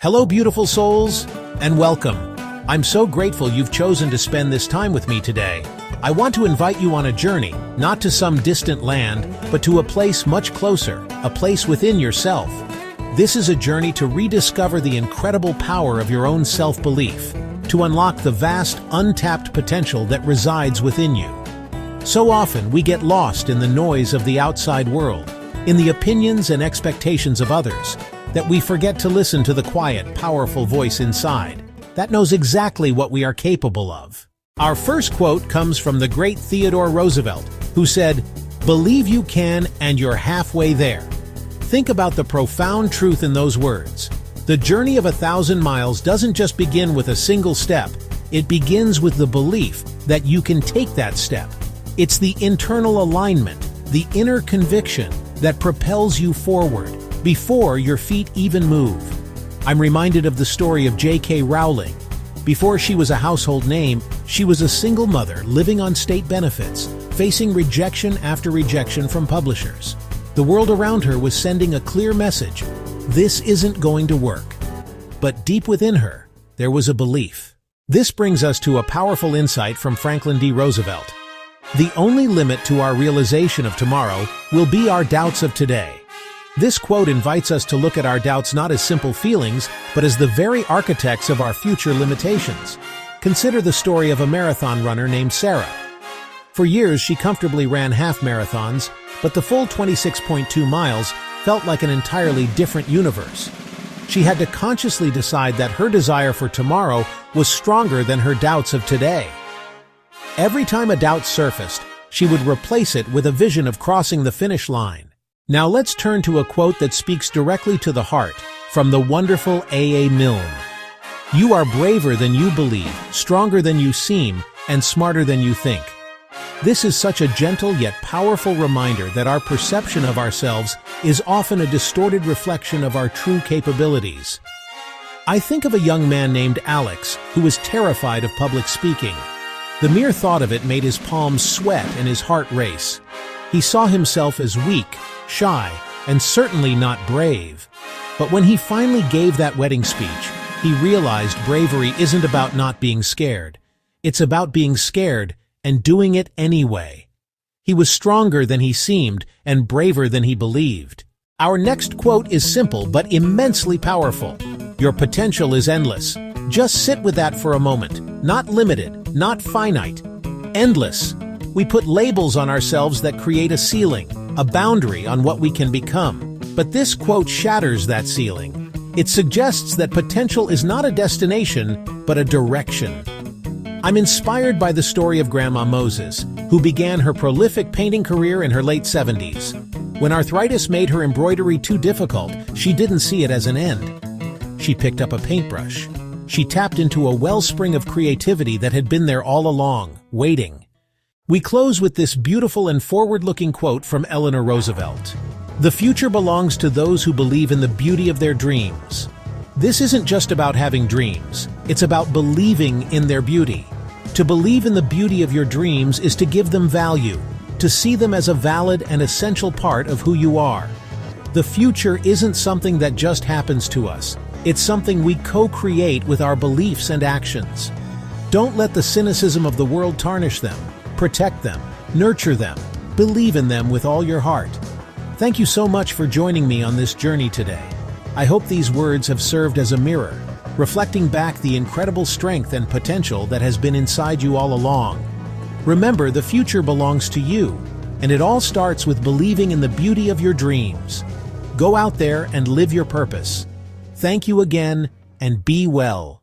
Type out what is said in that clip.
Hello, beautiful souls, and welcome. I'm so grateful you've chosen to spend this time with me today. I want to invite you on a journey, not to some distant land, but to a place much closer, a place within yourself. This is a journey to rediscover the incredible power of your own self-belief, to unlock the vast, untapped potential that resides within you. So often we get lost in the noise of the outside world, in the opinions and expectations of others, that we forget to listen to the quiet, powerful voice inside that knows exactly what we are capable of. Our first quote comes from the great Theodore Roosevelt, who said, "Believe you can and you're halfway there." Think about the profound truth in those words. The journey of 1,000 miles doesn't just begin with a single step. It begins with the belief that you can take that step. It's the internal alignment, the inner conviction that propels you forward before your feet even move. I'm reminded of the story of J.K. Rowling. Before she was a household name, she was a single mother living on state benefits, facing rejection after rejection from publishers. The world around her was sending a clear message: this isn't going to work. But deep within her, there was a belief. This brings us to a powerful insight from Franklin D. Roosevelt. The only limit to our realization of tomorrow will be our doubts of today. This quote invites us to look at our doubts not as simple feelings, but as the very architects of our future limitations. Consider the story of a marathon runner named Sarah. For years, she comfortably ran half marathons, but the full 26.2 miles felt like an entirely different universe. She had to consciously decide that her desire for tomorrow was stronger than her doubts of today. Every time a doubt surfaced, she would replace it with a vision of crossing the finish line. Now let's turn to a quote that speaks directly to the heart, from the wonderful A.A. Milne. "You are braver than you believe, stronger than you seem, and smarter than you think." This is such a gentle yet powerful reminder that our perception of ourselves is often a distorted reflection of our true capabilities. I think of a young man named Alex who was terrified of public speaking. The mere thought of it made his palms sweat and his heart race. He saw himself as weak, shy, and certainly not brave. But when he finally gave that wedding speech, he realized bravery isn't about not being scared. It's about being scared and doing it anyway. He was stronger than he seemed and braver than he believed. Our next quote is simple but immensely powerful. Your potential is endless. Just sit with that for a moment. Not limited, not finite. Endless. We put labels on ourselves that create a ceiling, a boundary on what we can become. But this quote shatters that ceiling. It suggests that potential is not a destination, but a direction. I'm inspired by the story of Grandma Moses, who began her prolific painting career in her late 70s. When arthritis made her embroidery too difficult, she didn't see it as an end. She picked up a paintbrush. She tapped into a wellspring of creativity that had been there all along, waiting. We close with this beautiful and forward-looking quote from Eleanor Roosevelt. "The future belongs to those who believe in the beauty of their dreams." This isn't just about having dreams. It's about believing in their beauty. To believe in the beauty of your dreams is to give them value, to see them as a valid and essential part of who you are. The future isn't something that just happens to us. It's something we co-create with our beliefs and actions. Don't let the cynicism of the world tarnish them. Protect them, nurture them, believe in them with all your heart. Thank you so much for joining me on this journey today. I hope these words have served as a mirror, reflecting back the incredible strength and potential that has been inside you all along. Remember, the future belongs to you, and it all starts with believing in the beauty of your dreams. Go out there and live your purpose. Thank you again, and be well.